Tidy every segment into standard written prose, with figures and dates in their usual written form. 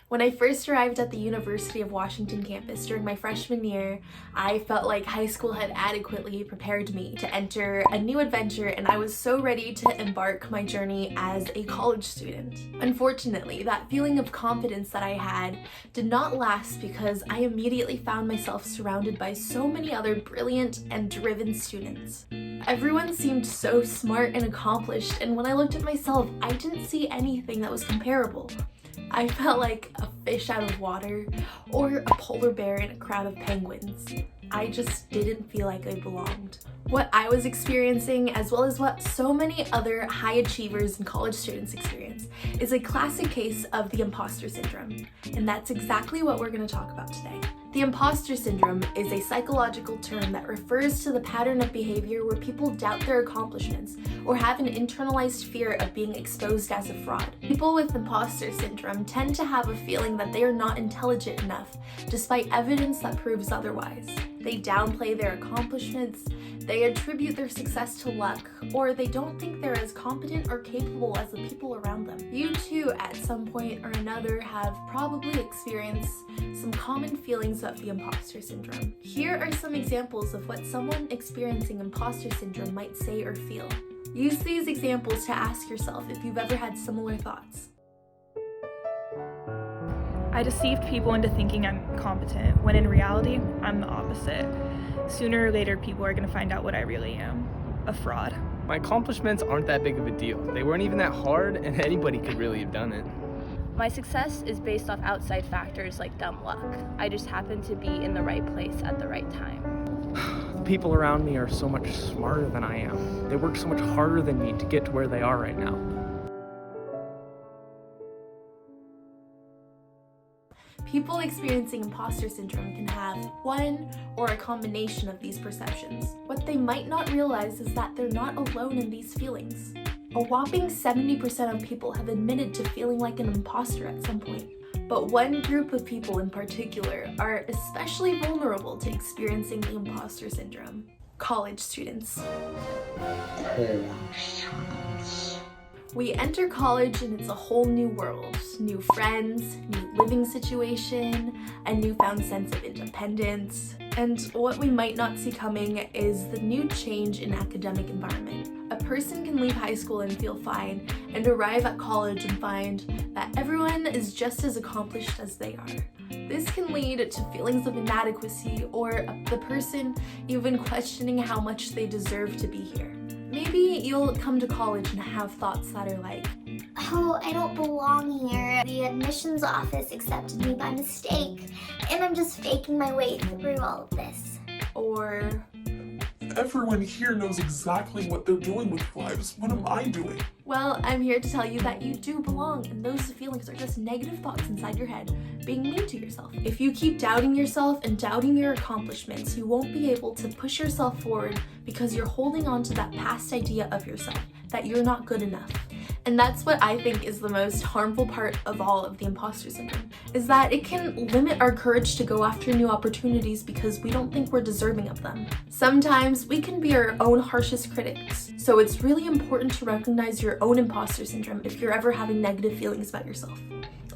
When I first arrived at the University of Washington campus during my freshman year, I felt like high school had adequately prepared me to enter a new adventure, and I was so ready to embark my journey as a college student. Unfortunately, that feeling of confidence that I had did not last because I immediately found myself surrounded by so many other brilliant and driven students. Everyone seemed so smart and accomplished, and when I looked at myself, I didn't see anything that was comparable. I felt like a fish out of water or a polar bear in a crowd of penguins. I just didn't feel like I belonged. What I was experiencing, as well as what so many other high achievers and college students experience, is a classic case of the imposter syndrome. And that's exactly what we're going to talk about today. The imposter syndrome is a psychological term that refers to the pattern of behavior where people doubt their accomplishments or have an internalized fear of being exposed as a fraud. People with imposter syndrome tend to have a feeling that they are not intelligent enough, despite evidence that proves otherwise. They downplay their accomplishments, they attribute their success to luck, or they don't think they're as competent or capable as the people around them. You too, at some point or another, have probably experienced some common feelings of the imposter syndrome. Here are some examples of what someone experiencing imposter syndrome might say or feel. Use these examples to ask yourself if you've ever had similar thoughts. I deceived people into thinking I'm competent, when in reality, I'm the opposite. Sooner or later, people are going to find out what I really am, a fraud. My accomplishments aren't that big of a deal. They weren't even that hard, and anybody could really have done it. My success is based off outside factors like dumb luck. I just happen to be in the right place at the right time. The people around me are so much smarter than I am. They work so much harder than me to get to where they are right now. People experiencing imposter syndrome can have one or a combination of these perceptions. What they might not realize is that they're not alone in these feelings. A whopping 70% of people have admitted to feeling like an imposter at some point. But one group of people in particular are especially vulnerable to experiencing the imposter syndrome: college students. We enter college and it's a whole new world. New friends, new living situation, a newfound sense of independence. And what we might not see coming is the new change in academic environment. A person can leave high school and feel fine, and arrive at college and find that everyone is just as accomplished as they are. This can lead to feelings of inadequacy, or the person even questioning how much they deserve to be here. Maybe you'll come to college and have thoughts that are like, "Oh, I don't belong here. The admissions office accepted me by mistake, and I'm just faking my way through all of this." or "Everyone here knows exactly what they're doing with lives. What am I doing?" well, I'm here to tell you that you do belong, and those feelings are just negative thoughts inside your head, being mean to yourself. If you keep doubting yourself and doubting your accomplishments, you won't be able to push yourself forward because you're holding on to that past idea of yourself, that you're not good enough. And that's what I think is the most harmful part of all of the imposter syndrome, is that it can limit our courage to go after new opportunities because we don't think we're deserving of them. Sometimes we can be our own harshest critics, so it's really important to recognize your own imposter syndrome if you're ever having negative feelings about yourself.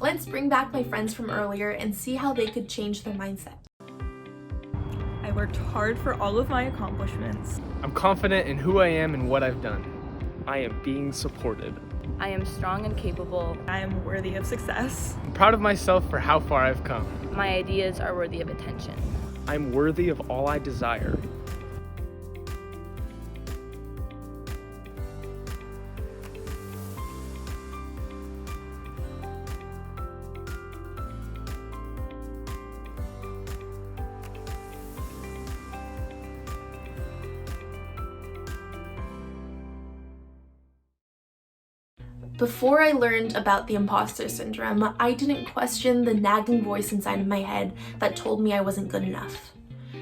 Let's bring back my friends from earlier and see how they could change their mindset. I worked hard for all of my accomplishments. I'm confident in who I am and what I've done. I am being supported. I am strong and capable. I am worthy of success. I'm proud of myself for how far I've come. My ideas are worthy of attention. I'm worthy of all I desire. Before I learned about the imposter syndrome, I didn't question the nagging voice inside of my head that told me I wasn't good enough.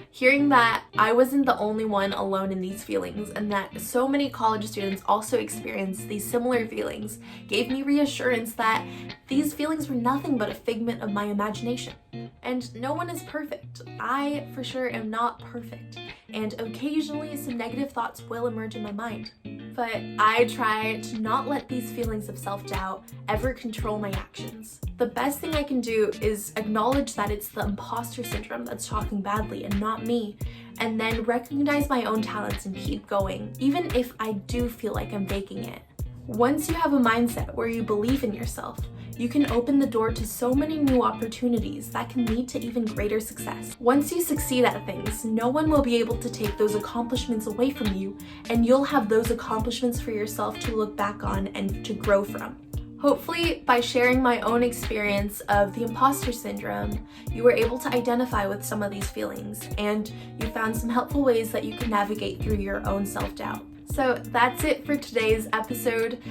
Hearing that I wasn't the only one alone in these feelings, and that so many college students also experience these similar feelings, gave me reassurance that these feelings were nothing but a figment of my imagination. And no one is perfect. I, for sure, am not perfect. And occasionally some negative thoughts will emerge in my mind. But I try to not let these feelings of self-doubt ever control my actions. The best thing I can do is acknowledge that it's the imposter syndrome that's talking badly and not me, and then recognize my own talents and keep going, even if I do feel like I'm faking it. Once you have a mindset where you believe in yourself, you can open the door to so many new opportunities that can lead to even greater success. Once you succeed at things, no one will be able to take those accomplishments away from you, and you'll have those accomplishments for yourself to look back on and to grow from. Hopefully, by sharing my own experience of the imposter syndrome, you were able to identify with some of these feelings, and you found some helpful ways that you can navigate through your own self-doubt. So that's it for today's episode.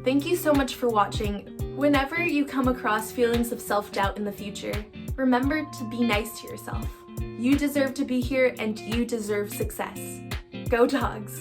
Thank you so much for watching. Whenever you come across feelings of self-doubt in the future, remember to be nice to yourself. You deserve to be here and you deserve success. Go Dogs!